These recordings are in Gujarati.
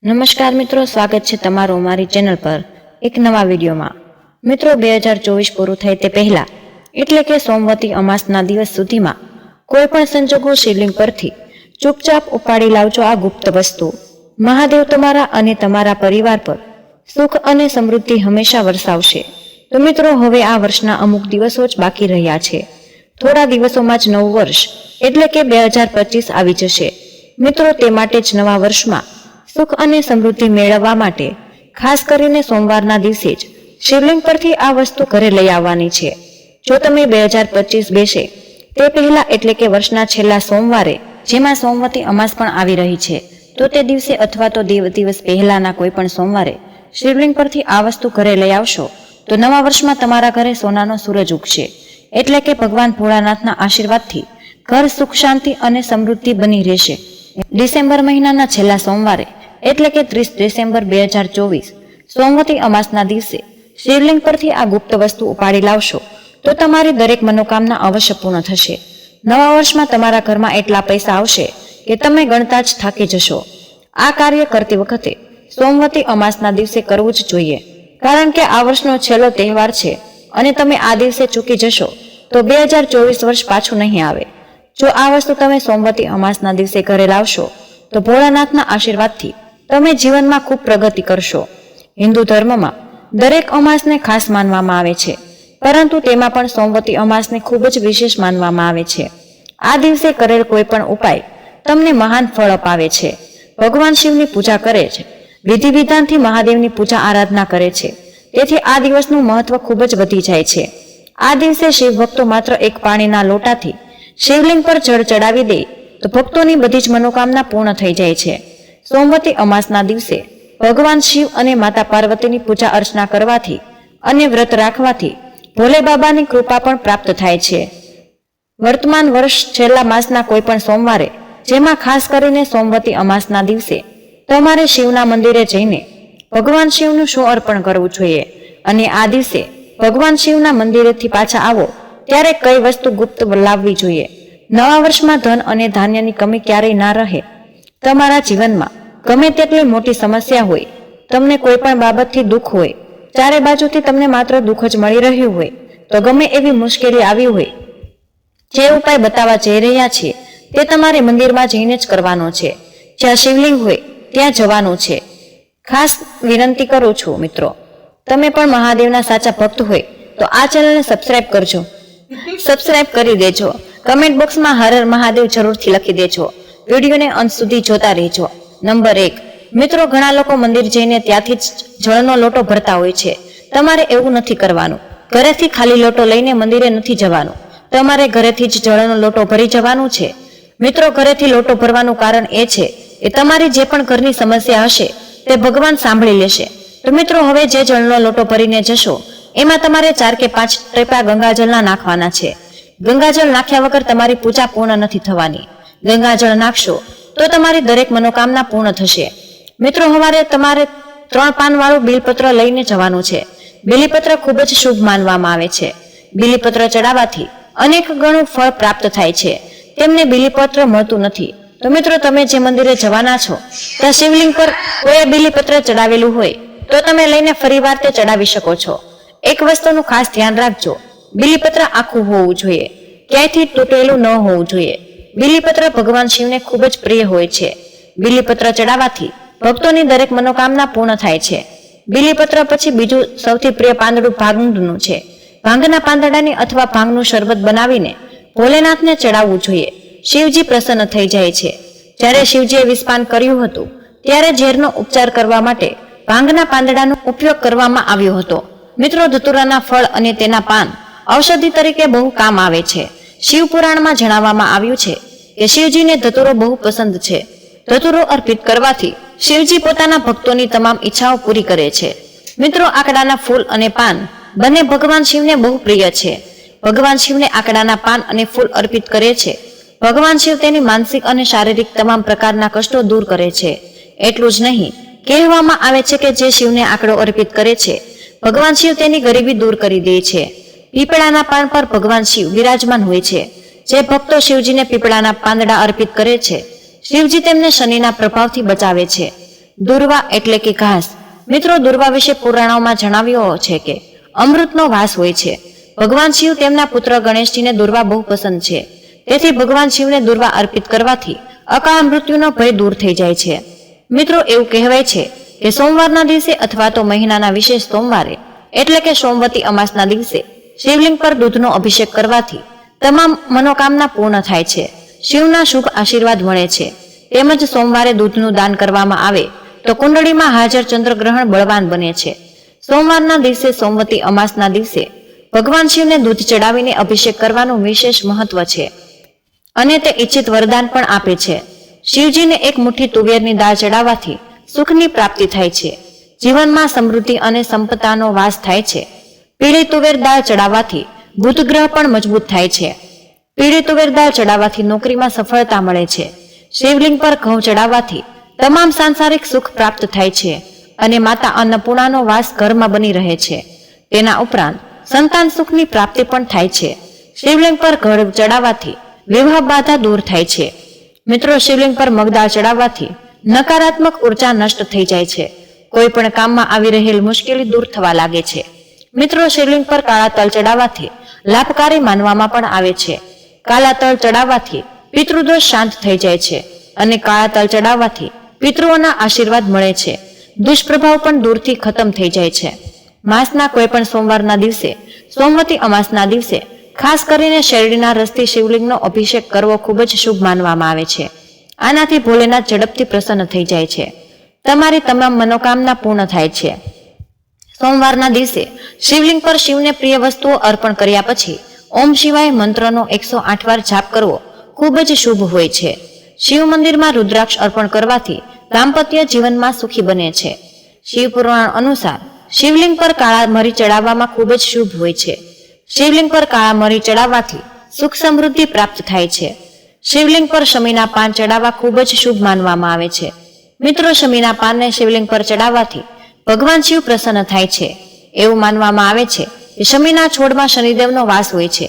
નમસ્કાર મિત્રો, સ્વાગત છે તમારું અમારી ચેનલ પર એક નવા વિડીયોમાં। મિત્રો 2024 પૂરું થાય તે પહેલા એટલે કે સોમવતી અમાસના દિવસ સુધીમાં કોઈ પણ સંજોગો શિવલિંગ પરથી ચૂપચાપ ઉપાડી લાવજો આ ગુપ્ત વસ્તુ। મહાદેવ તમારા અને તમારા પરિવાર પર સુખ અને સમૃદ્ધિ હંમેશા વરસાવશે। તો મિત્રો હવે આ વર્ષના અમુક દિવસો જ બાકી રહ્યા છે। થોડા દિવસોમાં જ નવું વર્ષ એટલે કે 2025 આવી જશે। મિત્રો તે માટે જ નવા વર્ષમાં સુખ અને સમૃદ્ધિ મેળવવા માટે ખાસ કરીને સોમવારના દિવસે જ શિવલિંગ પરથી આ વસ્તુ ઘરે લઈ આવવાની છે। જો તમે 2025 બેસે તે પહેલા એટલે કે વર્ષના છેલ્લા સોમવારે, જેમાં સોમવતી અમાસ પણ આવી રહી છે, તો તે દિવસે અથવા તો દિવસ પહેલાના કોઈ પણ સોમવારે શિવલિંગ પરથી આ વસ્તુ ઘરે લઈ આવશો તો નવા વર્ષમાં તમારા ઘરે સોનાનો સૂરજ ઉગશે। એટલે કે ભગવાન ભોળાનાથના આશીર્વાદથી ઘર સુખ શાંતિ અને સમૃદ્ધિ બની રહેશે। ડિસેમ્બર મહિનાના છેલ્લા સોમવારે એટલે કે 30 ડિસેમ્બર 2024 સોમવતી અમાસના દિવસે શિવલિંગ પરથી આ ગુપ્ત વસ્તુ ઉપાડી લાવશો તો તમારી દરેક મનોકામના અવશ્ય પૂર્ણ થશે। નવા વર્ષમાં તમારા ઘરમાં એટલા પૈસા આવશે કે તમે ગણતા જ થાકી જશો। આ કાર્ય કરતી વખતે સોમવતી અમાસના દિવસે કરવું જ જોઈએ, કારણ કે આ વર્ષનો છેલ્લો તહેવાર છે અને તમે આ દિવસે ચૂકી જશો તો 2024 વર્ષ પાછું નહીં આવે। જો આ વસ્તુ તમે સોમવતી અમાસના દિવસે ઘરે લાવશો તો ભોળાનાથના આશીર્વાદથી તમે જીવનમાં ખૂબ પ્રગતિ કરશો। હિન્દુ ધર્મમાં દરેક અમાસને ખાસ માનવામાં આવે છે, પરંતુ તેમાં પણ સોમવતી અમાસને ખૂબ જ વિશેષ માનવામાં આવે છે। આ દિવસે કરેલ કોઈ પણ ઉપાય તમને મહાન ફળ અપાવે છે। ભગવાન શિવની પૂજા કરે છે, વિધિ વિધાનથી મહાદેવની પૂજા આરાધના કરે છે, તેથી આ દિવસનું મહત્વ ખૂબ જ વધી જાય છે। આ દિવસે શિવ ભક્તો માત્ર એક પાણીના લોટાથી શિવલિંગ પર જળ ચડાવી દે તો ભક્તોની બધી જ મનોકામના પૂર્ણ થઈ જાય છે। સોમવતી અમાસના દિવસે ભગવાન શિવ અને માતા પાર્વતીની પૂજા અર્ચના કરવાથી અને વ્રત રાખવાથી ભોલે બાબાની કૃપા પણ પ્રાપ્ત થાય છે। વર્તમાન વર્ષ છેલ્લા માસના કોઈ પણ સોમવારે, જેમાં ખાસ કરીને સોમવતી અમાસના દિવસે તમારે શિવના મંદિરે જઈને ભગવાન શિવનું શું અર્પણ કરવું જોઈએ અને આ દિવસે ભગવાન શિવના મંદિરેથી પાછા આવો ત્યારે કઈ વસ્તુ ગુપ્ત લાવવી જોઈએ। નવા વર્ષમાં ધન અને ધાન્યની કમી ક્યારેય ના રહે। તમારા જીવનમાં ગમે તેટલી મોટી સમસ્યા હોય, તમને કોઈ પણ બાબતથી દુઃખ હોય, ચારે બાજુથી તમને માત્ર દુઃખ જ મળી રહ્યું હોય, તો ગમે એવી મુશ્કેલી આવી હોય, જે ઉપાય બતાવવા જઈ રહ્યા છે તે તમારે મંદિરમાં જઈને જ કરવાનો છે। જ્યાં શિવલિંગ હોય ત્યાં જવાનું છે। ખાસ વિનંતી કરું છું મિત્રો, તમે પણ મહાદેવના સાચા ભક્ત હોય તો આ ચેનલને સબસ્ક્રાઇબ કરજો, સબસ્ક્રાઇબ કરી દેજો। કમેન્ટ બોક્સમાં હર હર મહાદેવ જરૂરથી લખી દેજો। વિડીયોને અંત સુધી જોતા રહેજો। નંબર 1, મિત્રો ઘણા લોકો મંદિર જઈને ત્યાંથી જ જળનો લોટો ભરતા હોય છે। તમારે એવું નથી કરવાનું। ઘરેથી ખાલી લોટો લઈને મંદિરે નથી જવાનું, તમારે ઘરેથી જ જળનો લોટો ભરી જવાનું છે। મિત્રો ઘરેથી લોટો ભરવાનું કારણ એ છે કે તમારી જે પણ ઘરની સમસ્યા હશે તે ભગવાન સાંભળી લેશે। તો મિત્રો હવે જે જળનો લોટો ભરીને જશો એમાં તમારે 4 કે 5 ટીપા ગંગાજળના નાખવાના છે। ગંગાજળ નાખ્યા વગર તમારી પૂજા પૂર્ણ નથી થવાની। ગંગાજળ નાખશો તો તમારી દરેક મનોકામના પૂર્ણ થશે। મિત્રો સવારે તમારે 3 પાન વાળું બિલપત્ર લઈને જવાનું છે। બિલીપત્ર ખૂબ જ શુભ માનવામાં આવે છે। બિલીપત્ર ચડાવવાથી અનેક ગણું ફળ પ્રાપ્ત થાય છે, તેમને બિલીપત્ર મળતું નથી। તો મિત્રો તમે જે મંદિરે જવાના છો ત્યાં શિવલિંગ પર કોઈ બિલીપત્ર ચડાવેલું હોય તો તમે લઈને ફરીવાર તે ચડાવી શકો છો। એક વસ્તુનું ખાસ ધ્યાન રાખજો, બિલીપત્ર આખું હોવું જોઈએ, ક્યાંયથી તૂટેલું ન હોવું જોઈએ। બિલીપત્ર ભગવાન શિવને ખૂબ જ પ્રિય હોય છે। બિલીપત્ર ચડાવવાથી ભક્તોની દરેક મનોકામના પૂર્ણ થાય છે। બિલીપત્ર પછી બીજું સૌથી પ્રિય પાંદડું ભાંગનું છે। ભાંગના પાંદડાની અથવા ભાંગનું શરબત બનાવીને ભોલેનાથને ચડાવવું જોઈએ। શિવજી પ્રસન્ન થઈ જાય છે। જ્યારે શિવજીએ વિષપાન કર્યું હતું ત્યારે ઝેરનો ઉપચાર કરવા માટે ભાંગના પાંદડાનો ઉપયોગ કરવામાં આવ્યો હતો। મિત્રો ધતુરાના ફળ અને તેના પાન ઔષધિ તરીકે બહુ કામ આવે છે। શિવ પુરાણમાં જણાવવામાં આવ્યું છે કે શિવજીને ધતુરો બહુ પસંદ છે। ધતુરો અર્પિત કરવાથી શિવજી પોતાના ભક્તોની તમામ ઈચ્છાઓ પૂરી કરે છે। મિત્રો આકડાના ફૂલ અને પાન બંને ભગવાન શિવને બહુ પ્રિય છે। ભગવાન શિવને આકડાના પાન અને ફૂલ અર્પિત કરે છે। ભગવાન શિવ તેની માનસિક અને શારીરિક તમામ પ્રકારના કષ્ટો દૂર કરે છે। એટલું જ નહીં, કહેવામાં આવે છે કે જે શિવને આકડો અર્પિત કરે છે ભગવાન શિવ તેની ગરીબી દૂર કરી દે છે। પીપળાના પાન પર ભગવાન શિવ બિરાજમાન હોય છે। જે ભક્તો શિવજીને પીપળાના પાંદડા અર્પિત કરે છે, શિવજી તેમને શનિના પ્રભાવથી બચાવે છે। દુર્વા એટલે કે ઘાસ. મિત્રો, દુર્વા વિશે પુરાણોમાં જણાવ્યું છે કે અમૃતનો વાસ હોય છે. ભગવાન શિવ તેમના પુત્ર ગણેશજીને દુર્વા બહુ પસંદ છે. તેથી ભગવાન શિવને દુર્વા અર્પિત કરવાથી અકાળ મૃત્યુનો ભય દૂર થઈ જાય છે. મિત્રો, એવું કહેવાય છે કે સોમવારના દિવસે અથવા તો મહિનાના વિશેષ સોમવારે એટલે કે સોમવતી અમાસના દિવસે શિવલિંગ પર દૂધનો અભિષેક કરવાથી તમામ મનોકામના પૂર્ણ થાય છે. શિવના શુભ આશીર્વાદ મળે છે. તેમજ સોમવારે દૂધનું દાન કરવામાં આવે તો કુંડળીમાં હાજર ચંદ્રગ્રહણ બળવાન બને છે. સોમવારના દિવસે સોમવતી અમાસના દિવસે ભગવાન શિવને દૂધ ચડાવીને અભિષેક કરવાનું વિશેષ મહત્વ છે અને તે ઈચ્છિત વરદાન પણ આપે છે. શિવજીને એક મુઠ્ઠી તુવેરની દાળ ચડાવવાથી સુખની પ્રાપ્તિ થાય છે. જીવનમાં સમૃદ્ધિ અને સંપદાનો વાસ થાય છે. પીળી તુવેર દાળ ચડાવવાથી બુધ ગ્રહ પણ મજબૂત થાય છે. પીળી તુવેર દાળ ચડાવવાથી નોકરીમાં સફળતા મળે છે. શિવલિંગ પર ઘઉં ચડાવવાથી તમામ સાંસારિક સુખ પ્રાપ્ત થાય છે અને માતા અન્નપૂર્ણાનો વાસ ઘરમાં બની રહે છે. તેના ઉપરાંત સંતાન સુખની પ્રાપ્તિ પણ થાય છે. શિવલિંગ પર ઘડ ચડાવવાથી વિવાહ બાધા દૂર થાય છે. મિત્રો, શિવલિંગ પર મગદાળ ચડાવવાથી નકારાત્મક ઉર્જા નષ્ટ થઈ જાય છે. કોઈ પણ કામમાં આવી રહેલ મુશ્કેલી દૂર થવા લાગે છે. મિત્રો, શિવલિંગ પર કાળા તલ ચડાવવાથી લાભકારી માનવામાં પણ આવે છે. કાળા તલ ચડાવવાથી પિતૃદોષ શાંત થઈ જાય છે અને કાળા તલ ચડાવવાથી પિતૃઓના આશીર્વાદ મળે છે. દુષ્પ્રભાવ પણ દૂરથી ખતમ થઈ જાય છે. માસના કોઈ પણ સોમવારના દિવસે, સોમવતી અમાસના દિવસે ખાસ કરીને શેરડીના રસથી શિવલિંગનો અભિષેક કરવો ખૂબ જ શુભ માનવામાં આવે છે. આનાથી ભોલેનાથ ઝડપથી પ્રસન્ન થઈ જાય છે. તમારી તમામ મનોકામના પૂર્ણ થાય છે. સોમવારના દિવસે શિવલિંગ પર શિવને પ્રિય વસ્તુઓ અર્પણ કર્યા પછી ઓમ શિવાય મંત્રનો 108 વાર જાપ કરવો ખૂબ જ શુભ હોય છે. શિવ મંદિરમાં રુદ્રાક્ષ અર્પણ કરવાથી દાંપત્ય જીવનમાં સુખી બને છે. શિવ પુરાણ અનુસાર શિવલિંગ પર કાળા મરી ચડાવવામાં ખૂબ જ શુભ હોય છે. શિવલિંગ પર કાળા મરી ચડાવવાથી સુખ સમૃદ્ધિ પ્રાપ્ત થાય છે. શિવલિંગ પર શમીના પાન ચડાવવા ખૂબ જ શુભ માનવામાં આવે છે. મિત્રો, શમીના પાનને શિવલિંગ પર ચડાવવાથી ભગવાન શિવ પ્રસન્ન થાય છે. એવું માનવામાં આવે છે કે શમીના છોડમાં શનિદેવનો વાસ હોય છે.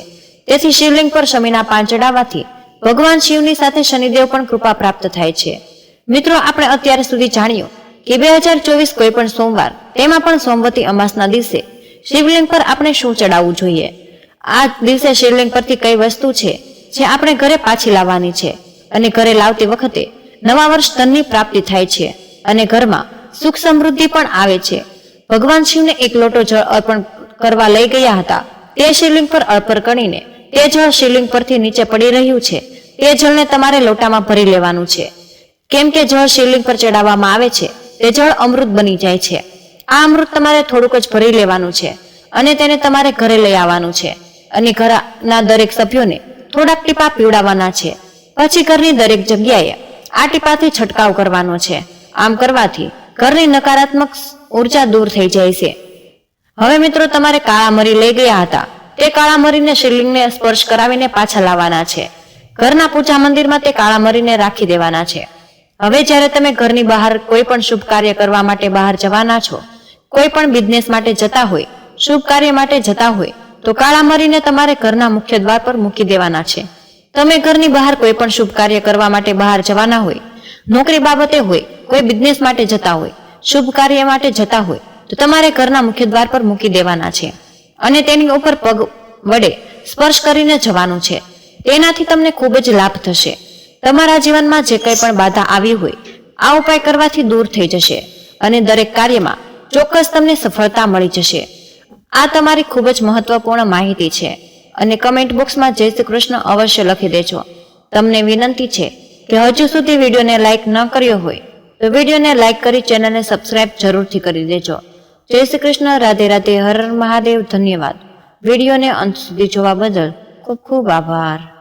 તેથી શિવલિંગ પર શમીના પાન ચડાવવાથી ભગવાન શિવની સાથે શનિદેવ પણ કૃપા પ્રાપ્ત થાય છે. મિત્રો, આપણે અત્યાર સુધી જાણ્યું કે 2024 કોઈ પણ સોમવાર, તેમાં પણ સોમવતી અમાસના દિવસે શિવલિંગ પર આપણે શું ચડાવવું જોઈએ. આ દિવસે શિવલિંગ પરથી કઈ વસ્તુ છે જે આપણે ઘરે પાછી લાવવાની છે અને ઘરે લાવતી વખતે નવા વર્ષ ધનની પ્રાપ્તિ થાય છે અને ઘરમાં સુખ સમૃદ્ધિ પણ આવે છે. ભગવાન શિવને એક લોટો જળ અર્પણ કરવા લઈ ગયા હતા. તે શિવલિંગ પર અર્પણ કરીને તે જળ શિવલિંગ પરથી નીચે પડી રહ્યું છે. તે જળને તમારે લોટામાં ભરી લેવાનું છે. કેમ કે જળ શિવલિંગ પર ચડાવવામાં આવે છે તે જળ અમૃત બની જાય છે. આ અમૃત તમારે થોડુંક જ ભરી લેવાનું છે અને તેને તમારે ઘરે લઈ આવવાનું છે અને ઘરના દરેક સભ્યોને થોડાક ટીપા પીવડાવવાના છે. પછી ઘરની દરેક જગ્યાએ આ ટીપાથી છંટકાવ કરવાનો છે. આમ કરવાથી ઘરની નકારાત્મક ઉર્જા દૂર થઈ જાય છે. હવે મિત્રો, તમારે કાળા મરી લઈ ગયા હતા તે કાળા મરીને શિવલિંગને સ્પર્શ કરાવીને પાછા લાવવાના છે. ઘરના પૂજા મંદિરમાં તે કાળા મરીને રાખી દેવાના છે. હવે જ્યારે તમે ઘરની બહાર કોઈ પણ શુભ કાર્ય કરવા માટે બહાર જવાના છો, કોઈ પણ બિઝનેસ માટે જતા હોય, શુભ કાર્ય માટે જતા હોય, તો કાળા મરીને તમારે ઘરના મુખ્ય દ્વાર પર મૂકી દેવાના છે. તમે ઘરની બહાર કોઈ પણ શુભ કાર્ય કરવા માટે બહાર જવાના હોય, નોકરી બાબતે હોય, કોઈ બિઝનેસ માટે જતા હોય, શુભ કાર્ય માટે જતા હોય, તો તમારે ઘરના મુખ્ય દ્વાર પર મૂકી દેવાના છે અને તેની ઉપર પગ વડે સ્પર્શ કરીને જવાનું છે. તેનાથી તમને ખૂબ જ લાભ થશે. તમારા જીવનમાં જે કંઈ પણ બાધા આવી હોય, આ ઉપાય કરવાથી દૂર થઈ જશે અને દરેક કાર્યમાં ચોક્કસ તમને સફળતા મળી જશે. આ તમારી ખૂબ જ મહત્વપૂર્ણ માહિતી છે અને કમેન્ટ બોક્સમાં જય શ્રી કૃષ્ણ અવશ્ય લખી દેજો. તમને વિનંતી છે કે હજુ સુધી વિડીયોને લાઇક ન કર્યો હોય તો વિડીયોને લાઇક કરી ચેનલને સબસ્ક્રાઇબ જરૂરથી કરી દેજો. જય શ્રી કૃષ્ણ. રાધે રાધે. હર હર મહાદેવ. ધન્યવાદ. વિડીયોને અંત સુધી જોવા બદલ ખૂબ ખૂબ આભાર.